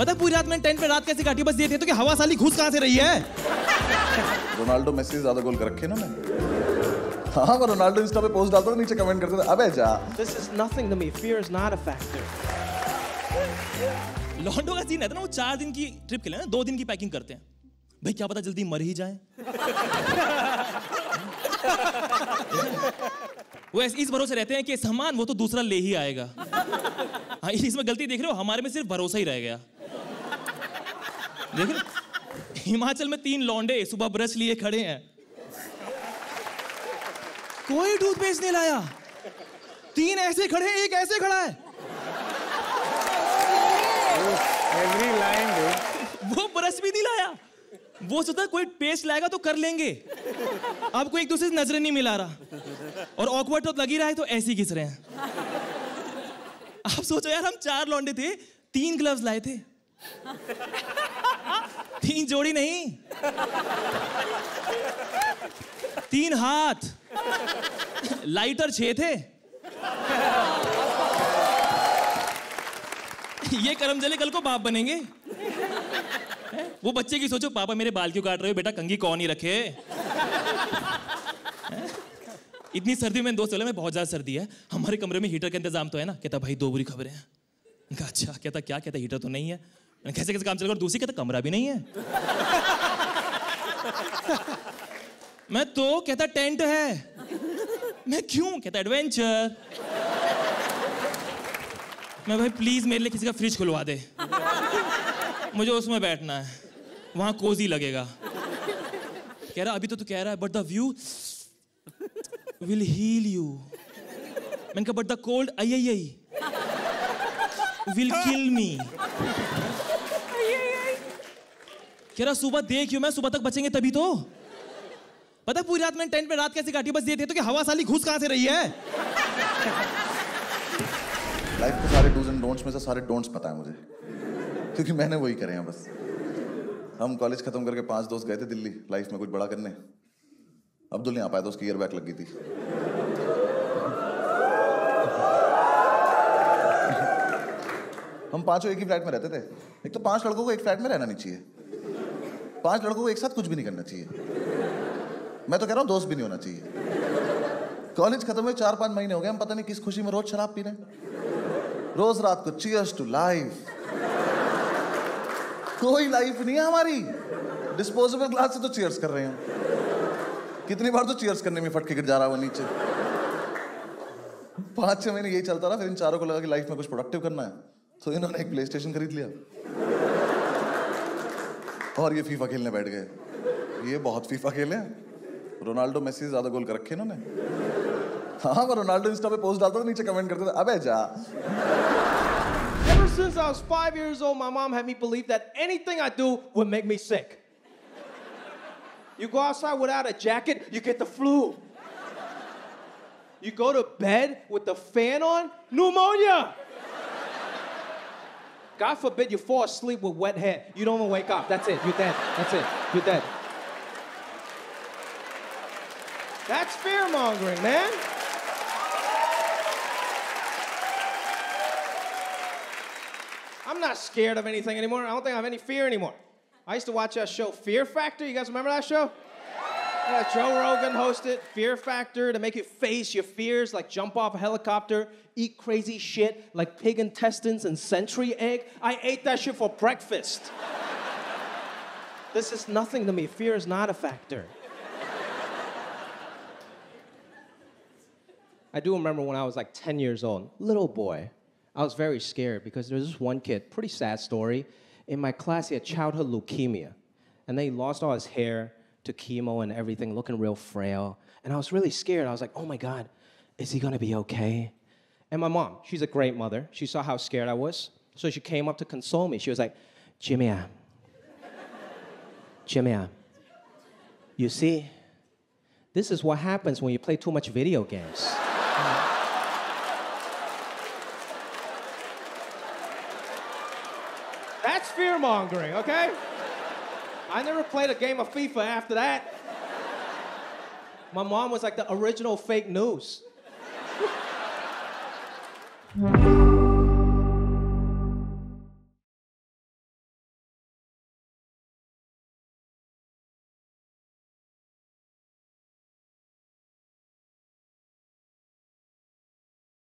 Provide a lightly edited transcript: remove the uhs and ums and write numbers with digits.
पता पूरी रात मैंने टेंट पे रात कैसे काटी, बस ये थे तो कि हवा साली घुस कहां से रही है। रोनाल्डो मेसी से ज्यादा गोल कर रखे ना मैं। हाँ, मैं रोनाल्डो इंस्टा पे पोस्ट डालता था, नीचे कमेंट करते थे अबे जा। This is nothing to me. Fear is not a factor. लॉन्डो का सीन है ना, वो 4 दिन की ट्रिप के लिए ना 2 दिन की पैकिंग करते हैं। भाई क्या पता जल्दी मर ही जाए। वो इस भरोसे रहते हैं कि सामान वो तो दूसरा ले ही आएगा। हाँ, इसमें गलती देख रहे हो, हमारे में सिर्फ भरोसा ही रह गया। देख रहे, हिमाचल में 3 लौंडे सुबह ब्रश लिए खड़े हैं, कोई टूथपेस्ट नहीं लाया। 3 ऐसे खड़े हैं, एक ऐसे खड़ा है। Every line, dude. वो ब्रश भी नहीं लाया, वो सोचा कोई पेस्ट लाएगा तो कर लेंगे। अब कोई एक दूसरे से नजरें नहीं मिला रहा और ऑकवर्ड तो लग ही रहा है, तो ऐसे ही घिस रहे हैं। आप सोचो यार, हम 4 लौंडे थे, 3 ग्लव्स लाए थे, 3 जोड़ी नहीं, 3 हाथ, लाइटर 6 थे। ये करमजले कल को बाप बनेंगे। वो बच्चे की सोचो, पापा मेरे बाल क्यों काट रहे हो, बेटा कंघी कौन ही रखे। इतनी सर्दी में दोस्त बोला मैं बहुत ज्यादा सर्दी है, हमारे कमरे में हीटर का इंतजाम तो है ना। कहता भाई 2 बुरी खबरें हैं। कहा अच्छा, कहता क्या, कहता हीटर तो नहीं है। कैसे कैसे काम चलेगा, और दूसरी कहता कमरा भी नहीं है। मैं तो कहता टेंट है। मैं क्यों, कहता एडवेंचर। मैं भाई प्लीज मेरे लिए किसी का फ्रिज खुलवा दे, मुझे उसमें बैठना है, वहां कोजी लगेगा। कह रहा अभी तो तू कह रहा है but the view will heal you. मैंने कहा but the cold I will kill me. कह रहा सुबह देखियो, मैं सुबह तक बचेंगे तभी तो। पता पूरी रात मैंने टेंट पे रात कैसे काटी, बस ये थे तो कि हवा साली घुस कहां से रही है। लाइफ के सारे डूज एंड डोंट्स में से सारे डोंट्स पता है मुझे, क्योंकि मैंने वही करे हैं बस। हम कॉलेज खत्म करके 5 दोस्त गए थे दिल्ली लाइफ में कुछ बड़ा करने। अब्दुल नहीं आ पाया था, उसकी ईयर बैक लग गई थी। हम 5 एक ही फ्लैट में रहते थे। एक तो 5 लड़कों को एक फ्लैट में रहना नहीं चाहिए, 5 लड़कों को एक साथ कुछ भी नहीं करना चाहिए। मैं तो कह रहा हूँ दोस्त भी नहीं होना चाहिए। कॉलेज खत्म हुए 4-5 महीने हो गए, हम पता नहीं किस खुशी में रोज शराब पी रहे हैं। रोज रात को चीयर्स टू लाइफ। कोई लाइफ नहीं है हमारी, डिस्पोजेबल ग्लास से तो चीयर्स कर रहे हैं। कितनी बार तो चीयर्स करने में फट के गिर जा रहा है वो नीचे। 5-6 महीने यही चलता रहा, फिर इन चारों को लगा कि लाइफ में कुछ प्रोडक्टिव करना है, तो इन्होंने एक प्ले स्टेशन खरीद लिया और ये फीफा खेलने बैठ गए। ये बहुत फीफा खेले हैं। रोनाल्डो मेसी से ज्यादा गोल कर रखे इन्होंने। हाँ, मैं रोनाल्डो इंस्टा पे पोस्ट डालता था, नीचे कमेंट करते थे अबे जा। Ever since I was 5 years old, my mom had me believe that anything I do would make me sick. You go outside without a jacket, you get the flu. You go to bed with the fan on, pneumonia. God forbid you fall asleep with wet hair. You don't even wake up. That's it. You're dead. That's it. You're dead. That's fear-mongering, man. I'm not scared of anything anymore. I don't think I have any fear anymore. I used to watch that show, Fear Factor. You guys remember that show? Yeah, Joe Rogan hosted Fear Factor to make you face your fears, like jump off a helicopter, eat crazy shit like pig intestines and century egg. I ate that shit for breakfast. This is nothing to me. Fear is not a factor. I do remember when I was like 10 years old, little boy, I was very scared because there was this one kid, pretty sad story. In my class, he had childhood leukemia. And then he lost all his hair to chemo and everything, looking real frail. And I was really scared. I was like, oh my God, is he gonna be okay? And my mom, she's a great mother. She saw how scared I was. So she came up to console me. She was like, Jimmy, you see, this is what happens when you play too much video games. That's fear-mongering, okay? I never played a game of FIFA after that. My mom was like the original fake news.